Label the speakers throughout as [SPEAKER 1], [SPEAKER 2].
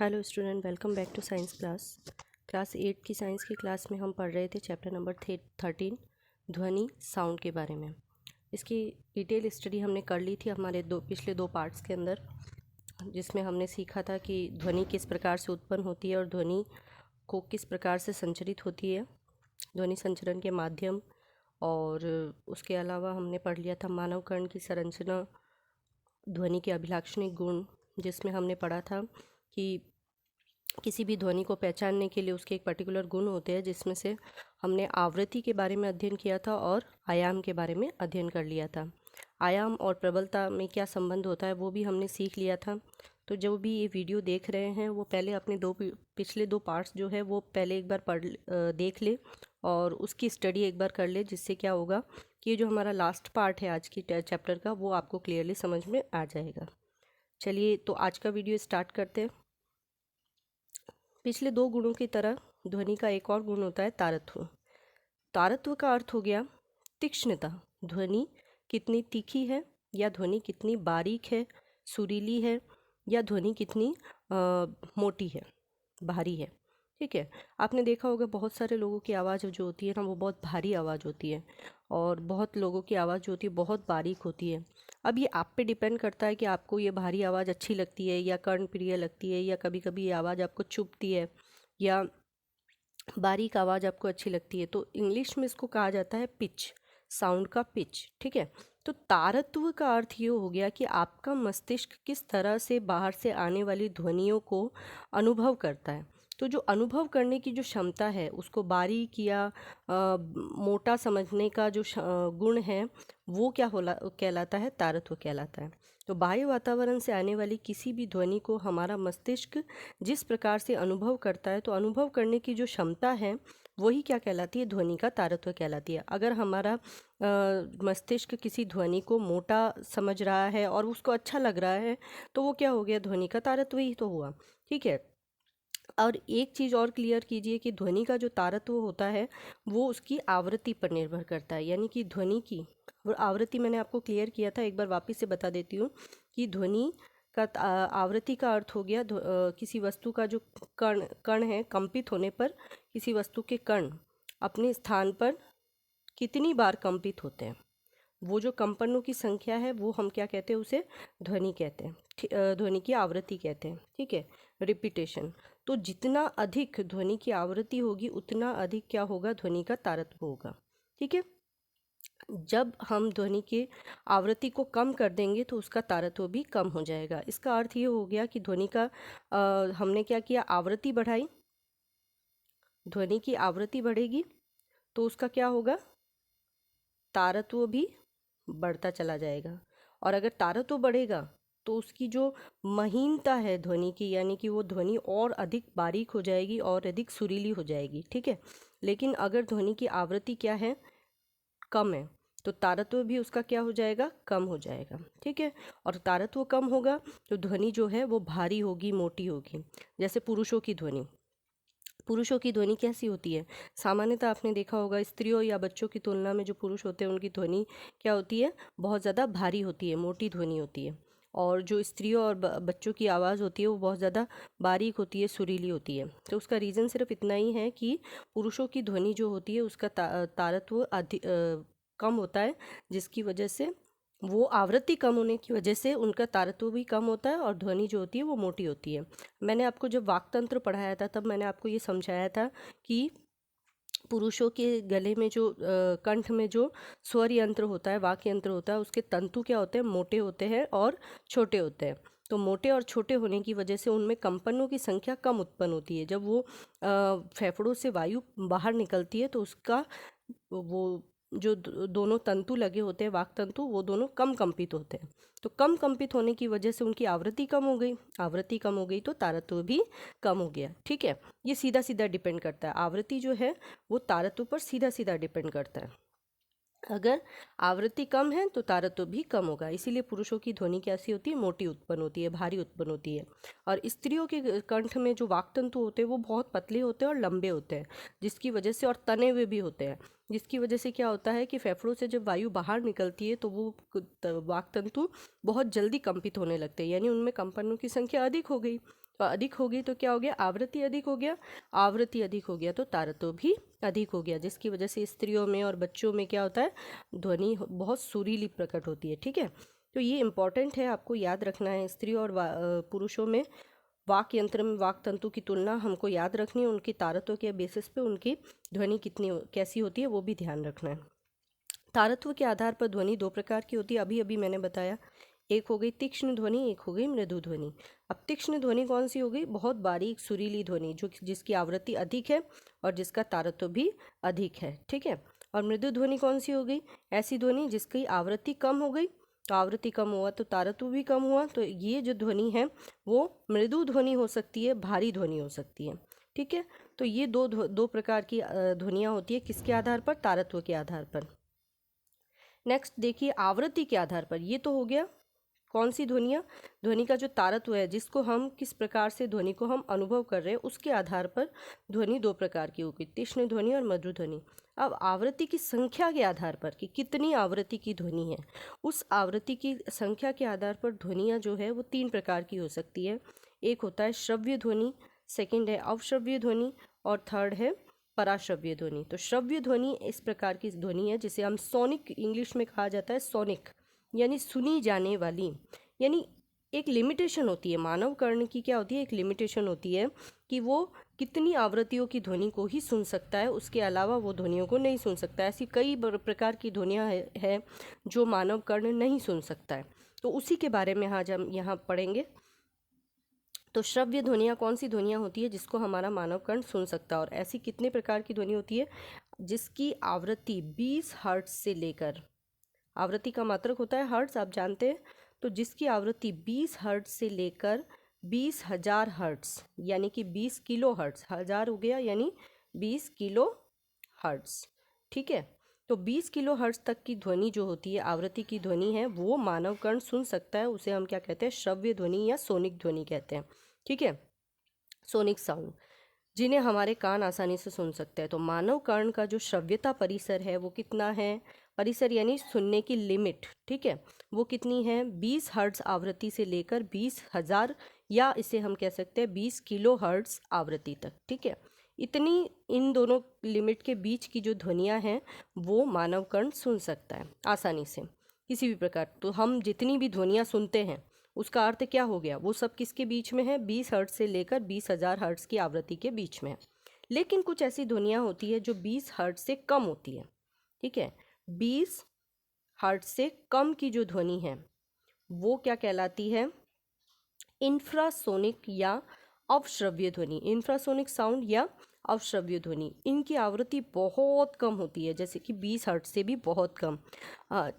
[SPEAKER 1] Hello student, welcome back to science class 8 की science की class में हम पढ़ रहे थे चैप्टर नंबर 13 ध्वनि साउंड के बारे में। इसकी डिटेल स्टडी हमने कर ली थी हमारे पिछले दो पार्ट्स के अंदर, जिसमें हमने सीखा था कि ध्वनि किस प्रकार से उत्पन्न होती है और ध्वनि को किस प्रकार से संचरित होती है, ध्वनि संचरण के माध्यम। और उसके अलावा हमने पढ़ लिया था मानव कर्ण की संरचना, ध्वनि के अभिलाक्षणिक गुण, जिसमें हमने पढ़ा था कि किसी भी ध्वनि को पहचानने के लिए उसके एक पर्टिकुलर गुण होते हैं, जिसमें से हमने आवृत्ति के बारे में अध्ययन किया था और आयाम के बारे में अध्ययन कर लिया था। आयाम और प्रबलता में क्या संबंध होता है वो भी हमने सीख लिया था। तो जो भी ये वीडियो देख रहे हैं वो पहले अपने पिछले दो पार्ट्स जो है वो पहले एक बार देख ले और उसकी स्टडी एक बार कर ले, जिससे क्या होगा कि ये जो हमारा लास्ट पार्ट है आज की चैप्टर का वो आपको क्लियरली समझ में आ जाएगा। चलिए तो आज का वीडियो स्टार्ट करते हैं। पिछले दो गुणों की तरह ध्वनि का एक और गुण होता है तारत्व। तारत्व का अर्थ हो गया तीक्ष्णता। ध्वनि कितनी तीखी है या ध्वनि कितनी बारीक है, सुरीली है, या ध्वनि कितनी मोटी है, भारी है। ठीक है, आपने देखा होगा बहुत सारे लोगों की आवाज़ जो होती है ना वो बहुत भारी आवाज़ होती है और बहुत लोगों की आवाज़ जो होती है बहुत बारीक होती है। अब ये आप पे डिपेंड करता है कि आपको ये भारी आवाज़ अच्छी लगती है या कर्णप्रिय लगती है, या कभी कभी ये आवाज़ आपको चुभती है या बारीक आवाज़ आपको अच्छी लगती है। तो इंग्लिश में इसको कहा जाता है पिच, साउंड का पिच। ठीक है, तो तारत्व का अर्थ ये हो गया कि आपका मस्तिष्क किस तरह से बाहर से आने वाली ध्वनियों को अनुभव करता है। तो जो अनुभव करने की जो क्षमता है उसको बारीक या मोटा समझने का जो गुण है वो क्या कहलाता है, तारत्व कहलाता है। तो बाह्य वातावरण से आने वाली किसी भी ध्वनि को हमारा मस्तिष्क जिस प्रकार से अनुभव करता है, तो अनुभव करने की जो क्षमता है वही क्या कहलाती है, ध्वनि का तारत्व कहलाती है। अगर हमारा मस्तिष्क किसी ध्वनि को मोटा समझ रहा है और उसको अच्छा लग रहा है तो वो क्या हो गया, ध्वनि का तारत्व ही तो हुआ। ठीक है, और एक चीज़ और क्लियर कीजिए कि ध्वनि का जो तारत्व होता है वो उसकी आवृत्ति पर निर्भर करता है। यानी कि ध्वनि की आवृत्ति मैंने आपको क्लियर किया था, एक बार वापस से बता देती हूँ कि ध्वनि का आवृत्ति का अर्थ हो गया किसी वस्तु का जो कण कण है, कंपित होने पर किसी वस्तु के कण अपने स्थान पर कितनी बार कंपित होते हैं, वो जो कंपनों की संख्या है वो हम क्या कहते हैं, उसे ध्वनि कहते हैं। ध्वनि की आवृत्ति कहते हैं। ठीक है, रिपीटेशन। तो जितना अधिक ध्वनि की आवृत्ति होगी उतना अधिक क्या होगा, ध्वनि का तारत्व होगा। ठीक है, जब हम ध्वनि की आवृत्ति को कम कर देंगे तो उसका तारत्व भी कम हो जाएगा। इसका अर्थ ये हो गया कि ध्वनि का हमने क्या किया, आवृत्ति बढ़ाई, ध्वनि की आवृत्ति बढ़ेगी तो उसका क्या होगा, तारत्व भी बढ़ता चला जाएगा। और अगर तारत्व बढ़ेगा तो उसकी जो महीनता है ध्वनि की, यानी कि वो ध्वनि और अधिक बारीक हो जाएगी और अधिक सुरीली हो जाएगी। ठीक है, लेकिन अगर ध्वनि की आवृत्ति क्या है, कम है, तो तारत्व भी उसका क्या हो जाएगा, कम हो जाएगा। ठीक है, और तारत्व कम होगा तो ध्वनि जो है वो भारी होगी, मोटी होगी। जैसे पुरुषों की ध्वनि कैसी होती है, सामान्यतः आपने देखा होगा स्त्रियों या बच्चों की तुलना में जो पुरुष होते हैं उनकी ध्वनि क्या होती है, बहुत ज़्यादा भारी होती है, मोटी ध्वनि होती है। और जो स्त्रियों और बच्चों की आवाज़ होती है वो बहुत ज़्यादा बारीक होती है, सुरीली होती है। तो उसका रीज़न सिर्फ इतना ही है कि पुरुषों की ध्वनि जो होती है उसका तारत्व कम होता है, जिसकी वजह से वो आवृत्ति कम होने की वजह से उनका तारत्व भी कम होता है और ध्वनि जो होती है वो मोटी होती है। मैंने आपको जब वाक्तंत्र पढ़ाया था तब मैंने आपको ये समझाया था कि पुरुषों के गले में जो कंठ में जो स्वर यंत्र होता है, वाक्य यंत्र होता है, उसके तंतु क्या होते हैं, मोटे होते हैं और छोटे होते हैं। तो मोटे और छोटे होने की वजह से उनमें कंपनों की संख्या कम उत्पन्न होती है। जब वो फेफड़ों से वायु बाहर निकलती है तो उसका वो जो दोनों तंतु लगे होते हैं, वाक तंतु, वो दोनों कम कंपित होते हैं। तो कम कंपित होने की वजह से उनकी आवृत्ति कम हो गई, आवृत्ति कम हो गई तो तारत्व भी कम हो गया। ठीक है, ये सीधा सीधा डिपेंड करता है, आवृत्ति जो है वो तारत्व पर सीधा सीधा डिपेंड करता है। अगर आवृत्ति कम है तो तारत्व भी कम होगा। इसीलिए पुरुषों की ध्वनि कैसी होती है, मोटी उत्पन्न होती है, भारी उत्पन्न होती है। और स्त्रियों के कंठ में जो वाक्तंतु होते हैं वो बहुत पतले होते हैं और लंबे होते हैं, जिसकी वजह से, और तने हुए भी होते हैं, जिसकी वजह से क्या होता है कि फेफड़ों से जब वायु बाहर निकलती है तो वो वाक्तंतु बहुत जल्दी कंपित होने लगते हैं, यानी उनमें कंपनों की संख्या अधिक हो गई। अधिक होगी तो क्या हो गया, आवृत्ति अधिक हो गया, आवृत्ति अधिक हो गया तो तारत्व भी अधिक हो गया, जिसकी वजह से स्त्रियों में और बच्चों में क्या होता है, ध्वनि बहुत सुरीली प्रकट होती है। ठीक है, तो ये इंपॉर्टेंट है, आपको याद रखना है। स्त्रियों और पुरुषों में वाक यंत्र में वाक तंतु की तुलना हमको याद रखनी है, उनकी तारत्व के बेसिस पे उनकी ध्वनि कैसी होती है वो भी ध्यान रखना है। तारत्व के आधार पर ध्वनि दो प्रकार की होती है, अभी अभी मैंने बताया, एक हो गई तीक्ष्ण ध्वनि, एक हो गई मृदु ध्वनि। अब तीक्ष्ण ध्वनि कौन सी हो गई, बहुत बारीक सुरीली ध्वनि जो जिसकी आवृत्ति अधिक है और जिसका तारत्व भी अधिक है। ठीक है, और मृदु ध्वनि कौन सी हो गई, ऐसी ध्वनि जिसकी आवृत्ति कम हो गई, तो आवृत्ति कम हुआ तो तारत्व भी कम हुआ, तो ये जो ध्वनि है वो मृदु ध्वनि हो सकती है, भारी ध्वनि हो सकती है। ठीक है, तो ये दो प्रकार की ध्वनियाँ होती है, किसके आधार पर, तारत्व के आधार पर। नेक्स्ट देखिए आवृत्ति के आधार पर, ये तो हो गया कौन सी ध्वनियाँ, ध्वनि का जो तारत्व है, जिसको हम किस प्रकार से ध्वनि को हम अनुभव कर रहे हैं उसके आधार पर ध्वनि दो प्रकार की होगी, तीक्ष्ण ध्वनि और मधुर ध्वनि। अब आवृत्ति की संख्या के आधार पर कि कितनी आवृत्ति की ध्वनि है, उस आवृत्ति की संख्या के आधार पर ध्वनियाँ जो है वो तीन प्रकार की हो सकती है। एक होता है श्रव्य ध्वनि, सेकेंड है अवश्रव्य ध्वनि और थर्ड है पराश्रव्य ध्वनि। तो श्रव्य ध्वनि इस प्रकार की ध्वनि है जिसे हम सोनिक, इंग्लिश में कहा जाता है सोनिक, यानी सुनी जाने वाली, यानी एक लिमिटेशन होती है, मानव कर्ण की क्या होती है, एक लिमिटेशन होती है कि वो कितनी आवृत्तियों की ध्वनि को ही सुन सकता है, उसके अलावा वो ध्वनियों को नहीं सुन सकता। ऐसी कई प्रकार की ध्वनियाँ है जो मानव कर्ण नहीं सुन सकता है, तो उसी के बारे में आज हम यहाँ पढ़ेंगे। तो श्रव्य ध्वनियाँ कौन सी ध्वनियाँ होती है जिसको हमारा मानव कर्ण सुन सकता है, और ऐसी कितने प्रकार की ध्वनि होती है जिसकी आवृत्ति 20 हर्ट्ज से लेकर, आवृत्ति का मात्रक होता है हर्ट्ज, आप जानते हैं, तो जिसकी आवृत्ति 20 हर्ट्ज से लेकर 20,000 हर्ट्ज यानी कि 20 किलो हर्ट्ज, हजार हो गया यानी 20 किलो हर्ट्ज। ठीक है, तो 20 किलो हर्ट्ज तक की ध्वनि जो होती है, आवृत्ति की ध्वनि है, वो मानव कर्ण सुन सकता है, उसे हम क्या कहते हैं, श्रव्य ध्वनि या सोनिक ध्वनि कहते हैं। ठीक है, सोनिक साउंड, जिन्हें हमारे कान आसानी से सुन सकते हैं। तो मानव कर्ण का जो श्रव्यता परिसर है वो कितना है, परिसर यानी सुनने की लिमिट, ठीक है, वो कितनी है, 20 हर्ट्ज आवृत्ति से लेकर 20,000 या इसे हम कह सकते हैं 20 किलो हर्ट्ज आवृत्ति तक। ठीक है, इतनी इन दोनों लिमिट के बीच की जो ध्वनियाँ हैं वो मानव कर्ण सुन सकता है आसानी से किसी भी प्रकार। तो हम जितनी भी ध्वनियाँ सुनते हैं उसका अर्थ क्या हो गया, वो सब किसके बीच में है, 20 हर्ट्ज से लेकर 20,000 हर्ट्ज की आवृत्ति के बीच में है। लेकिन कुछ ऐसी ध्वनियाँ होती है जो 20 हर्ट्ज से कम होती है। ठीक है, 20 हर्ट्ज से कम की जो ध्वनि है वो क्या कहलाती है, इंफ्रासोनिक या अवश्रव्य ध्वनि, इंफ्रासोनिक साउंड या अवश्रव्य ध्वनि। इनकी आवृत्ति बहुत कम होती है, जैसे कि 20 हर्ट्ज से भी बहुत कम।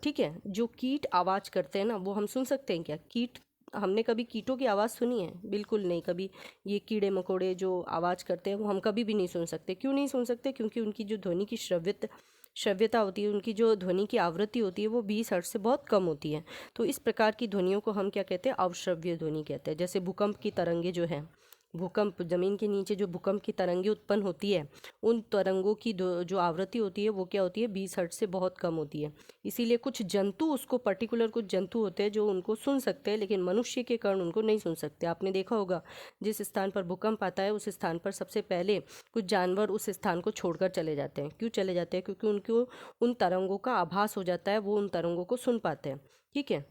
[SPEAKER 1] ठीक है, जो कीट आवाज़ करते हैं ना वो हम सुन सकते हैं क्या, कीट, हमने कभी कीटों की आवाज़ सुनी है, बिल्कुल नहीं, कभी ये कीड़े मकोड़े जो आवाज़ करते हैं वो हम कभी भी नहीं सुन सकते। क्यों नहीं सुन सकते, क्योंकि उनकी जो ध्वनि की श्रव्यता होती है, उनकी जो ध्वनि की आवृत्ति होती है वो 20 हर्ट्ज से बहुत कम होती है। तो इस प्रकार की ध्वनियों को हम क्या कहते हैं, अवश्रव्य ध्वनि कहते हैं। जैसे भूकंप की तरंगे जो है, भूकंप, जमीन के नीचे जो भूकंप की तरंगे उत्पन्न होती है, उन तरंगों की जो आवृत्ति होती है वो क्या होती है, 20 हर्ट्ज से बहुत कम होती है। इसीलिए कुछ जंतु उसको, पर्टिकुलर कुछ जंतु होते हैं जो उनको सुन सकते हैं, लेकिन मनुष्य के कारण उनको नहीं सुन सकते। आपने देखा होगा जिस स्थान पर भूकंप आता है उस स्थान पर सबसे पहले कुछ जानवर उस स्थान को छोड़कर चले जाते हैं। क्यों चले जाते हैं, क्योंकि उनको उन तरंगों का आभास हो जाता है, वो उन तरंगों को सुन पाते हैं। ठीक है,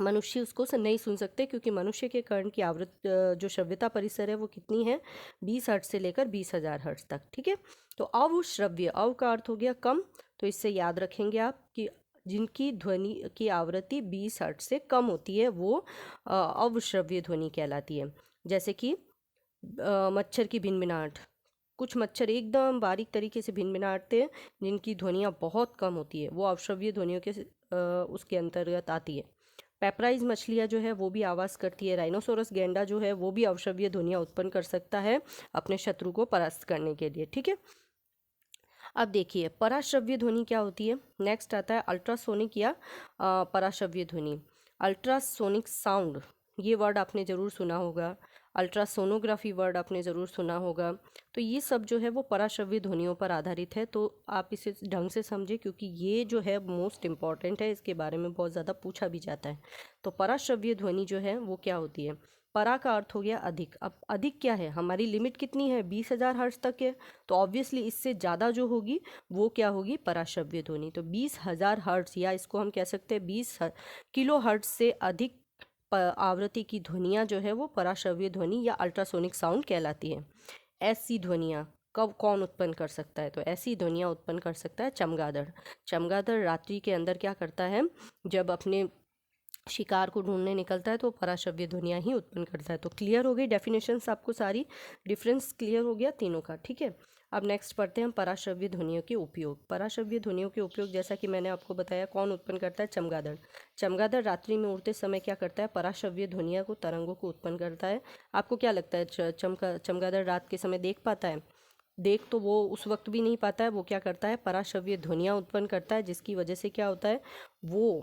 [SPEAKER 1] मनुष्य उसको नहीं सुन सकते, क्योंकि मनुष्य के कर्ण की आवृत्ति जो श्रव्यता परिसर है वो कितनी है, 20 हर्ट्ज से लेकर 20,000 हर्ट्ज तक। ठीक है, तो अवश्रव्य, अव का अर्थ हो गया कम, तो इससे याद रखेंगे आप कि जिनकी ध्वनि की आवृत्ति 20 हर्ट्ज से कम होती है वो अवश्रव्य ध्वनि कहलाती है। जैसे कि मच्छर की भिनभिनाहट, कुछ मच्छर एकदम बारीक तरीके से भिनभिनाते हैं जिनकी ध्वनियाँ बहुत कम होती है, वो अवश्रव्य ध्वनियों के उसके अंतर्गत आती है। पेपराइज मछलियाँ जो है वो भी आवाज़ करती है। राइनोसोरस गैंडा जो है वो भी अवश्रव्य ध्वनियाँ उत्पन्न कर सकता है अपने शत्रु को परास्त करने के लिए। ठीक है, अब देखिए पराश्रव्य ध्वनि क्या होती है। नेक्स्ट आता है अल्ट्रासोनिक या पराश्रव्य ध्वनि। अल्ट्रासोनिक साउंड, ये वर्ड आपने ज़रूर सुना होगा, अल्ट्रासोनोग्राफी वर्ड आपने ज़रूर सुना होगा। तो ये सब जो है वो पराश्रव्य ध्वनियों पर आधारित है, तो आप इसे ढंग से समझें क्योंकि ये जो है मोस्ट इम्पॉर्टेंट है, इसके बारे में बहुत ज़्यादा पूछा भी जाता है। तो पराश्रव्य ध्वनि जो है वो क्या होती है, परा का अर्थ हो गया अधिक। अब अधिक क्या है, हमारी लिमिट कितनी है, 20,000 हर्ट्ज तक है, तो ऑब्वियसली इससे ज़्यादा जो होगी वो क्या होगी, पराश्रव्य ध्वनि। तो 20,000 हर्ट्ज, या इसको हम कह सकते हैं 20 किलो हर्ट्ज से अधिक आवृत्ति की ध्वनियाँ जो है वो पराश्रव्य ध्वनि या अल्ट्रासोनिक साउंड कहलाती है। ऐसी ध्वनियाँ कब कौन उत्पन्न कर सकता है, तो ऐसी ध्वनियाँ उत्पन्न कर सकता है चमगादड़। चमगादड़ रात्रि के अंदर क्या करता है, जब अपने शिकार को ढूंढने निकलता है तो पराश्रव्य ध्वनियाँ ही उत्पन्न करता है। तो क्लियर हो गई डेफिनेशंस आपको सारी, डिफरेंस क्लियर हो गया तीनों का, ठीक है। अब नेक्स्ट पढ़ते हैं हम पराश्रव्य ध्वनियों के उपयोग। पराश्रव्य ध्वनियों के उपयोग, जैसा कि मैंने आपको बताया, कौन उत्पन्न करता है, चमगादड़। चमगादड़ रात्रि में उड़ते समय क्या करता है, पराश्रव्य ध्वनियों को, तरंगों को उत्पन्न करता है। आपको क्या लगता है, चमगादड़ रात के समय देख पाता है? देख तो वो उस वक्त भी नहीं पाता है, वो क्या करता है, पराश्रव्य ध्वनियाँ उत्पन्न करता है, जिसकी वजह से क्या होता है, वो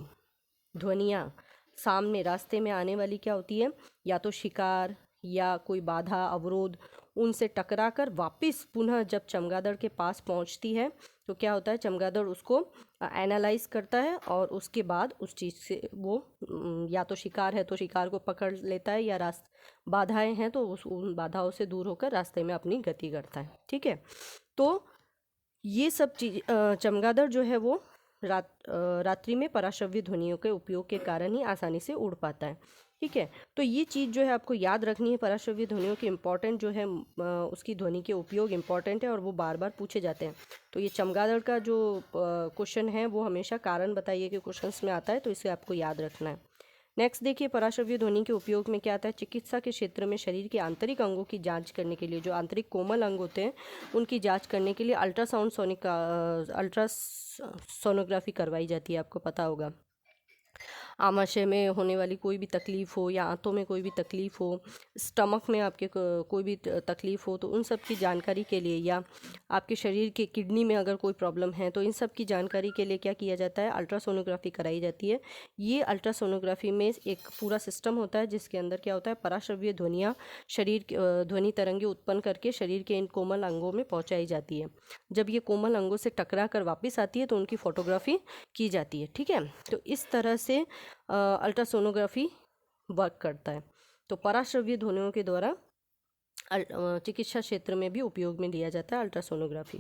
[SPEAKER 1] ध्वनियाँ सामने रास्ते में आने वाली क्या होती है, या तो शिकार या कोई बाधा अवरोध, उनसे टकराकर वापस पुनः जब चमगादड़ के पास पहुंचती है तो क्या होता है, चमगादड़ उसको एनालाइज करता है और उसके बाद उस चीज़ से वो या तो शिकार है तो शिकार को पकड़ लेता है, या बाधाएं हैं तो उन बाधाओं से दूर होकर रास्ते में अपनी गति करता है, ठीक है। तो ये सब चीज़ चमगादड़ जो है वो रात्रि में पराश्रव्य ध्वनियों के उपयोग के कारण ही आसानी से उड़ पाता है, ठीक है। तो ये चीज़ जो है आपको याद रखनी है, पराश्रव्य ध्वनियों के इम्पॉर्टेंट जो है उसकी ध्वनि के उपयोग इम्पॉर्टेंट है और वो बार बार पूछे जाते हैं। तो ये चमगादड़ का जो क्वेश्चन है वो हमेशा कारण बताइए कि क्वेश्चंस में आता है, तो इसे आपको याद रखना है। नेक्स्ट देखिए, पराश्रव्य ध्वनि के उपयोग में क्या आता है, चिकित्सा के क्षेत्र में शरीर के आंतरिक अंगों की जांच करने के लिए, जो आंतरिक कोमल अंग होते हैं उनकी जांच करने के लिए अल्ट्रासोनोग्राफी करवाई जाती है, आपको पता होगा। आमाशय में होने वाली कोई भी तकलीफ़ हो, या आंतों में कोई भी तकलीफ़ हो, स्टमक में आपके कोई भी तकलीफ़ हो, तो उन सब की जानकारी के लिए, या आपके शरीर के किडनी में अगर कोई प्रॉब्लम है तो इन सब की जानकारी के लिए क्या किया जाता है, अल्ट्रासोनोग्राफी कराई जाती है। ये अल्ट्रासोनोग्राफी में एक पूरा सिस्टम होता है जिसके अंदर क्या होता है, पराश्रव्य ध्वनियाँ शरीर ध्वनि तरंगे उत्पन्न करके शरीर के इन कोमल अंगों में पहुँचाई जाती है। जब ये कोमल अंगों से टकरा कर वापस आती है तो उनकी फोटोग्राफी की जाती है, ठीक है। तो इस तरह से अल्ट्रासोनोग्राफी वर्क करता है। तो पराश्रव्य ध्वनियों के द्वारा चिकित्सा क्षेत्र में भी उपयोग में लिया जाता है अल्ट्रासोनोग्राफी।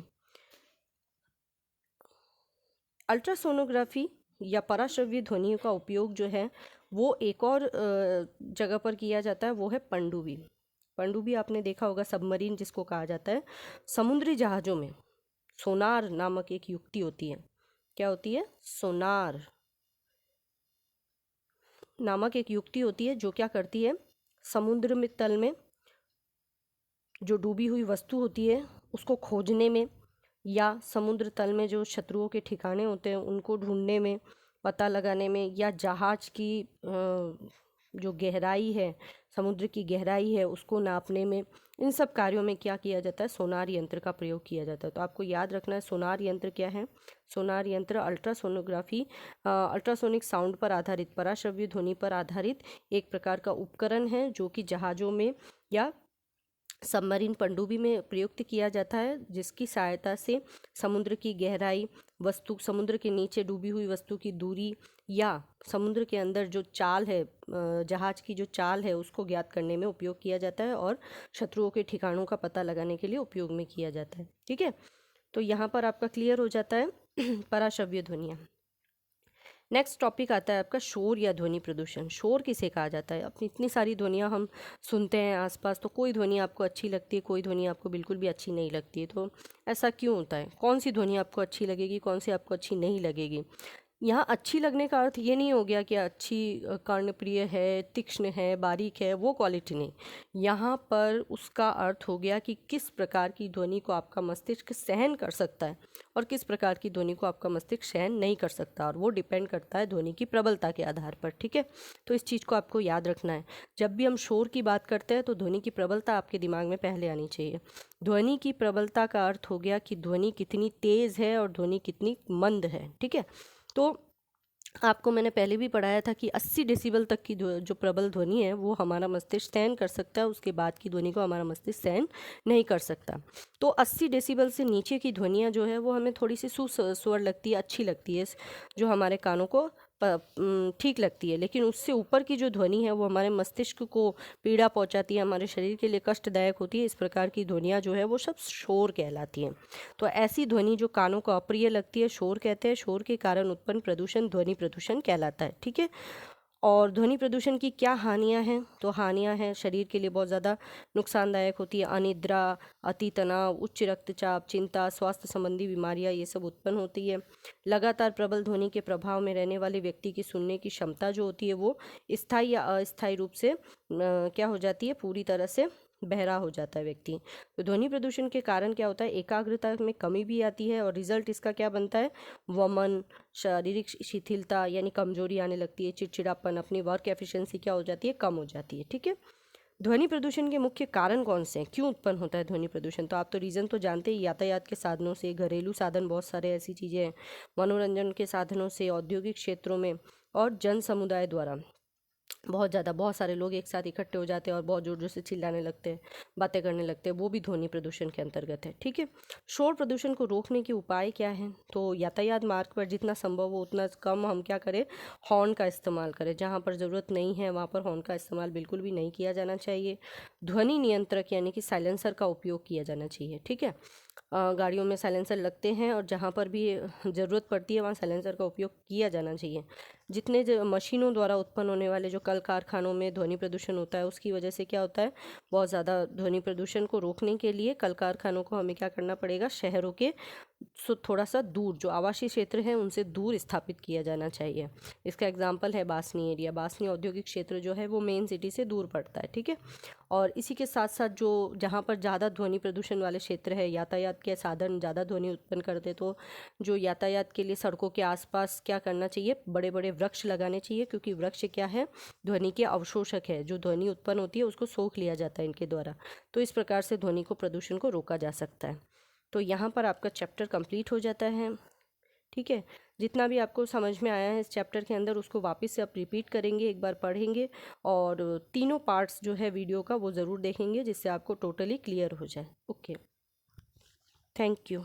[SPEAKER 1] अल्ट्रासोनोग्राफी या पराश्रव्य ध्वनियों का उपयोग जो है वो एक और जगह पर किया जाता है, वो है पनडुब्बी। पनडुब्बी आपने देखा होगा, सबमरीन जिसको कहा जाता है। समुद्री जहाज़ों में सोनार नामक एक युक्ति होती है। क्या होती है, सोनार नामक एक युक्ति होती है जो क्या करती है, समुद्र में तल में जो डूबी हुई वस्तु होती है उसको खोजने में, या समुद्र तल में जो शत्रुओं के ठिकाने होते हैं उनको ढूंढने में, पता लगाने में, या जहाज की जो गहराई है, समुद्र की गहराई है उसको नापने में, इन सब कार्यों में क्या किया जाता है, सोनार यंत्र का प्रयोग किया जाता है। तो आपको याद रखना है सोनार यंत्र क्या है। सोनार यंत्र अल्ट्रासोनोग्राफी, अल्ट्रासोनिक साउंड पर आधारित, पराश्रव्य ध्वनि पर आधारित एक प्रकार का उपकरण है जो कि जहाज़ों में या सबमरीन पनडुब्बी में प्रयुक्त किया जाता है, जिसकी सहायता से समुद्र की गहराई, वस्तु, समुद्र के नीचे डूबी हुई वस्तु की दूरी, या समुद्र के अंदर जो चाल है, जहाज़ की जो चाल है उसको ज्ञात करने में उपयोग किया जाता है, और शत्रुओं के ठिकानों का पता लगाने के लिए उपयोग में किया जाता है, ठीक है। तो यहाँ पर आपका क्लियर हो जाता है पराश्रव्य ध्वनियाँ। नेक्स्ट टॉपिक आता है आपका शोर या ध्वनि प्रदूषण। शोर किसे कहा जाता है, अपनी इतनी सारी ध्वनियाँ हम सुनते हैं आसपास, तो कोई ध्वनि आपको अच्छी लगती है, कोई ध्वनि आपको बिल्कुल भी अच्छी नहीं लगती है। तो ऐसा क्यों होता है, कौन सी ध्वनि आपको अच्छी लगेगी, कौन सी आपको अच्छी नहीं लगेगी। यहाँ अच्छी लगने का अर्थ ये नहीं हो गया कि अच्छी कर्णप्रिय है, तीक्ष्ण है, बारीक है, वो क्वालिटी नहीं। यहाँ पर उसका अर्थ हो गया कि किस प्रकार की ध्वनि को आपका मस्तिष्क सहन कर सकता है और किस प्रकार की ध्वनि को आपका मस्तिष्क सहन नहीं कर सकता, और वो डिपेंड करता है ध्वनि की प्रबलता के आधार पर, ठीक है। तो इस चीज़ को आपको याद रखना है। जब भी हम शोर की बात करते हैं तो ध्वनि की प्रबलता आपके दिमाग में पहले आनी चाहिए। ध्वनि की प्रबलता का अर्थ हो गया कि ध्वनि कितनी तेज़ है और ध्वनि कितनी मंद है, ठीक है। तो आपको मैंने पहले भी पढ़ाया था कि 80 डेसिबल तक की जो प्रबल ध्वनि है वो हमारा मस्तिष्क सहन कर सकता है, उसके बाद की ध्वनि को हमारा मस्तिष्क सहन नहीं कर सकता। तो 80 डेसिबल से नीचे की ध्वनियाँ जो है वो हमें थोड़ी सी सुस्वर लगती है, अच्छी लगती है, जो हमारे कानों को ठीक लगती है, लेकिन उससे ऊपर की जो ध्वनि है वो हमारे मस्तिष्क को पीड़ा पहुंचाती है, हमारे शरीर के लिए कष्टदायक होती है। इस प्रकार की ध्वनियाँ जो है वो सब शोर कहलाती हैं। तो ऐसी ध्वनि जो कानों को अप्रिय लगती है, शोर कहते हैं। शोर के कारण उत्पन्न प्रदूषण ध्वनि प्रदूषण कहलाता है। ठीक है। और ध्वनि प्रदूषण की क्या हानियां हैं? तो हानियां हैं, शरीर के लिए बहुत ज़्यादा नुकसानदायक होती है। अनिद्रा, अति तनाव, उच्च रक्तचाप, चिंता, स्वास्थ्य संबंधी बीमारियां, ये सब उत्पन्न होती है। लगातार प्रबल ध्वनि के प्रभाव में रहने वाले व्यक्ति की सुनने की क्षमता जो होती है वो स्थायी या अस्थायी रूप से क्या हो जाती है, पूरी तरह से बहरा हो जाता है व्यक्ति। तो ध्वनि प्रदूषण के कारण क्या होता है, एकाग्रता में कमी भी आती है, और रिजल्ट इसका क्या बनता है, वमन, शारीरिक शिथिलता यानी कमजोरी आने लगती है, चिड़चिड़ापन, अपनी वर्क एफिशिएंसी क्या हो जाती है, कम हो जाती है। ठीक है। ध्वनि प्रदूषण के मुख्य कारण कौन से हैं, क्यों उत्पन्न होता है ध्वनि प्रदूषण? तो आप तो रीज़न तो जानते ही, यातायात के साधनों से, घरेलू साधन, बहुत सारे ऐसी चीज़ें हैं, मनोरंजन के साधनों से, औद्योगिक क्षेत्रों में, और जन समुदाय द्वारा। बहुत सारे लोग एक साथ इकट्ठे हो जाते हैं और बहुत ज़ोर ज़ोर से चिल्लाने लगते हैं, बातें करने लगते हैं, वो भी ध्वनि प्रदूषण के अंतर्गत है। ठीक है। शोर प्रदूषण को रोकने के उपाय क्या हैं? तो यातायात मार्ग पर जितना संभव हो उतना कम हम क्या करें, हॉर्न का इस्तेमाल करें। जहाँ पर ज़रूरत नहीं है वहाँ पर हॉर्न का इस्तेमाल बिल्कुल भी नहीं किया जाना चाहिए। ध्वनि नियंत्रक यानी कि साइलेंसर का उपयोग किया जाना चाहिए। ठीक है। गाड़ियों में साइलेंसर लगते हैं, और जहाँ पर भी ज़रूरत पड़ती है वहाँ साइलेंसर का उपयोग किया जाना चाहिए। जितने मशीनों द्वारा उत्पन्न होने वाले जो कल कारखानों में ध्वनि प्रदूषण होता है, उसकी वजह से क्या होता है, बहुत ज़्यादा ध्वनि प्रदूषण को रोकने के लिए कल कारखानों को हमें क्या करना पड़ेगा, शहरों के थोड़ा सा दूर, जो आवासीय क्षेत्र हैं उनसे दूर स्थापित किया जाना चाहिए। इसका एग्जाम्पल है बासनी एरिया। बासनी औद्योगिक क्षेत्र जो है वो मेन सिटी से दूर पड़ता है। ठीक है। और इसी के साथ साथ जो जहाँ पर ज़्यादा ध्वनि प्रदूषण वाले क्षेत्र है, यातायात के साधन ज़्यादा ध्वनि उत्पन्न करते, तो जो यातायात के लिए सड़कों के आसपास क्या करना चाहिए, बड़े बड़े वृक्ष लगाने चाहिए, क्योंकि वृक्ष क्या है, ध्वनि के अवशोषक है। जो ध्वनि उत्पन्न होती है उसको सोख लिया जाता है इनके द्वारा। तो इस प्रकार से ध्वनि को प्रदूषण को रोका जा सकता है। तो यहाँ पर आपका चैप्टर कंप्लीट हो जाता है। ठीक है। जितना भी आपको समझ में आया है इस चैप्टर के अंदर, उसको वापस से आप रिपीट करेंगे, एक बार पढ़ेंगे, और तीनों पार्ट्स जो है वीडियो का वो ज़रूर देखेंगे, जिससे आपको टोटली क्लियर हो जाए। Okay, thank you.